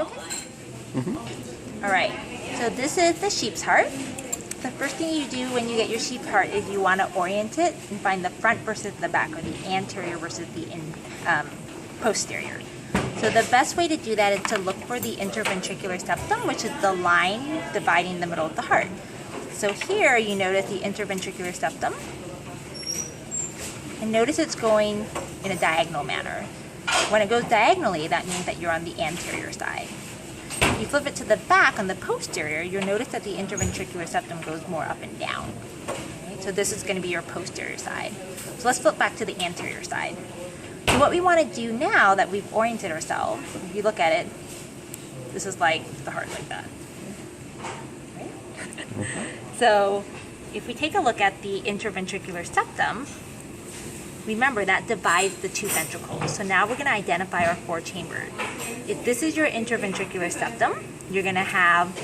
Okay. All right, so this is the sheep's heart. The first thing you do when you get your sheep's heart is you want to orient it and find the front versus the back, or the anterior versus the posterior. So the best way to do that is to look for the interventricular septum, which is the line dividing the middle of the heart. So here you notice the interventricular septum, and notice it's going in a diagonal manner. When it goes diagonally, that means that you're on the anterior side. If you flip it to the back on the posterior, you'll notice that the interventricular septum goes more up and down. Okay? So this is going to be your posterior side. So let's flip back to the anterior side. So what we want to do now that we've oriented ourselves, if you look at it, this is like the heart like that. Right? So if we take a look at the interventricular septum, remember that divides the two ventricles. So now we're going to identify our four chambers. If this is your interventricular septum, you're going to have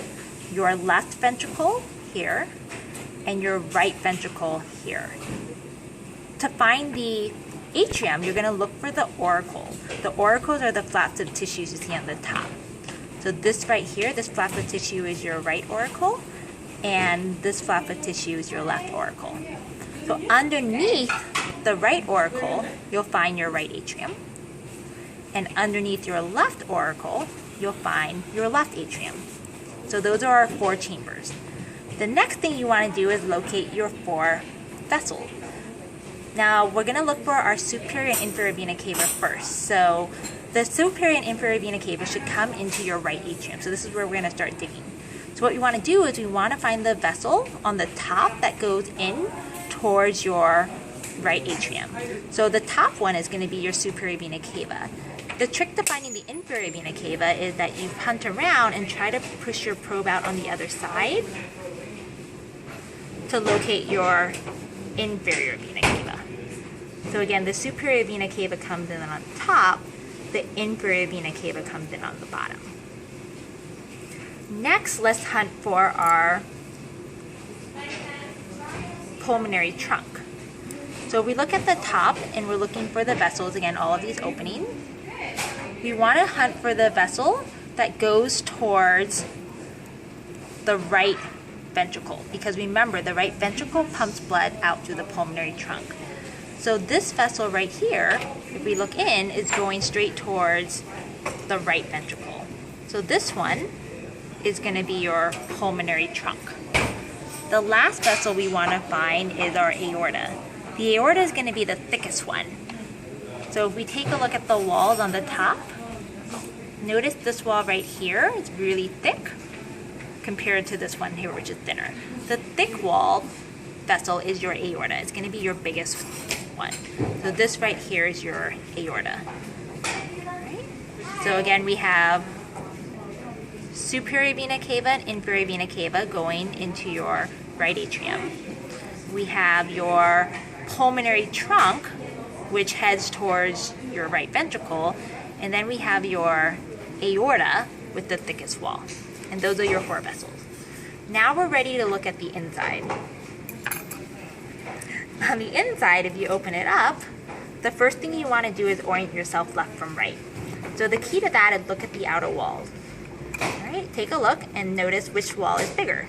your left ventricle here and your right ventricle here. To find the atrium, you're going to look for the auricle. The auricles are the flaps of tissues you see on the top. So this right here, this flap of tissue is your right auricle, and this flap of tissue is your left auricle. So underneath the right auricle, you'll find your right atrium. And underneath your left auricle, you'll find your left atrium. So those are our four chambers. The next thing you want to do is locate your four vessels. Now we're going to look for our superior and inferior vena cava first. So the superior and inferior vena cava should come into your right atrium. So this is where we're going to start digging. So what we want to do is we want to find the vessel on the top that goes in towards your right atrium. So the top one is going to be your superior vena cava. The trick to finding the inferior vena cava is that you punt around and try to push your probe out on the other side to locate your inferior vena cava. So again, the superior vena cava comes in on top, the inferior vena cava comes in on the bottom. Next, let's hunt for our pulmonary trunk. So if we look at the top and we're looking for the vessels, again, all of these openings, we want to hunt for the vessel that goes towards the right ventricle, because remember, the right ventricle pumps blood out through the pulmonary trunk. So this vessel right here, if we look in, is going straight towards the right ventricle. So this one is going to be your pulmonary trunk. The last vessel we want to find is our aorta. The aorta is going to be the thickest one. So if we take a look at the walls on the top, notice this wall right here is really thick compared to this one here, which is thinner. The thick wall vessel is your aorta. It's going to be your biggest one. So this right here is your aorta. Right? So again, we have superior vena cava and inferior vena cava going into your right atrium. We have your pulmonary trunk, which heads towards your right ventricle, and then we have your aorta with the thickest wall. And those are your four vessels. Now we're ready to look at the inside. On the inside, if you open it up, the first thing you want to do is orient yourself left from right. So the key to that is look at the outer walls. All right, take a look and notice which wall is bigger.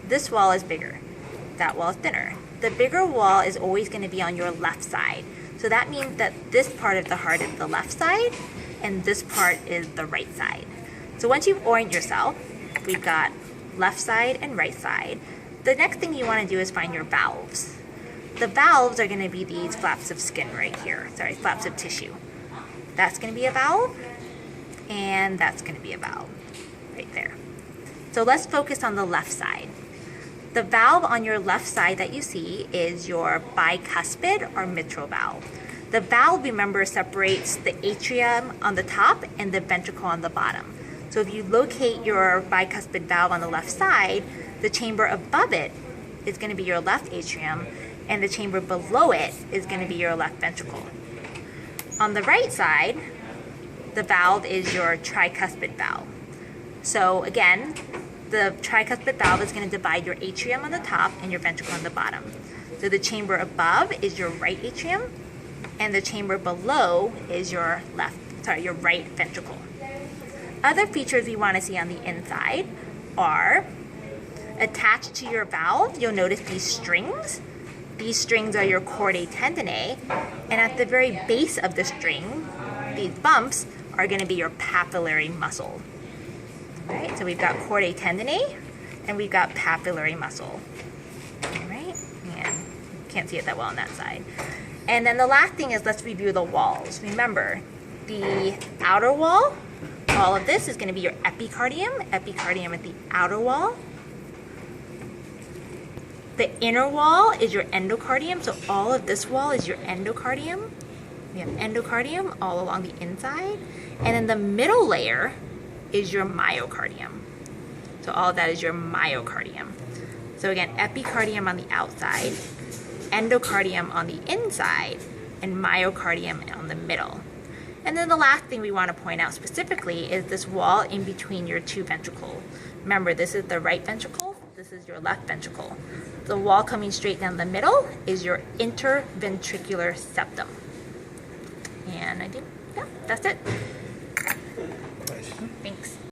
This wall is bigger. That wall is thinner. The bigger wall is always going to be on your left side. So that means that this part of the heart is the left side and this part is the right side. So once you orient yourself, we've got left side and right side. The next thing you want to do is find your valves. The valves are going to be these flaps of skin right here. Sorry, flaps of tissue. That's going to be a valve, and that's going to be a valve right there. So let's focus on the left side. The valve on your left side that you see is your bicuspid or mitral valve. The valve, remember, separates the atrium on the top and the ventricle on the bottom. So if you locate your bicuspid valve on the left side, the chamber above it is going to be your left atrium, and the chamber below it is going to be your left ventricle. On the right side, the valve is your tricuspid valve. So again, the tricuspid valve is going to divide your atrium on the top and your ventricle on the bottom. So the chamber above is your right atrium, and the chamber below is your right ventricle. Other features we want to see on the inside are attached to your valve. You'll notice these strings. These strings are your chordae tendineae, and at the very base of the string, these bumps are going to be your papillary muscle. All right, so we've got chordae tendineae, and we've got papillary muscle. All right, and can't see it that well on that side. And then the last thing is, let's review the walls. Remember, the outer wall, all of this is going to be your epicardium at the outer wall. The inner wall is your endocardium, so all of this wall is your endocardium. We have endocardium all along the inside. And then the middle layer is your myocardium. So all of that is your myocardium. So again, epicardium on the outside, endocardium on the inside, and myocardium on the middle. And then the last thing we want to point out specifically is this wall in between your two ventricles. Remember, this is the right ventricle, this is your left ventricle. The wall coming straight down the middle is your interventricular septum. And I think, yeah, that's it. Thanks.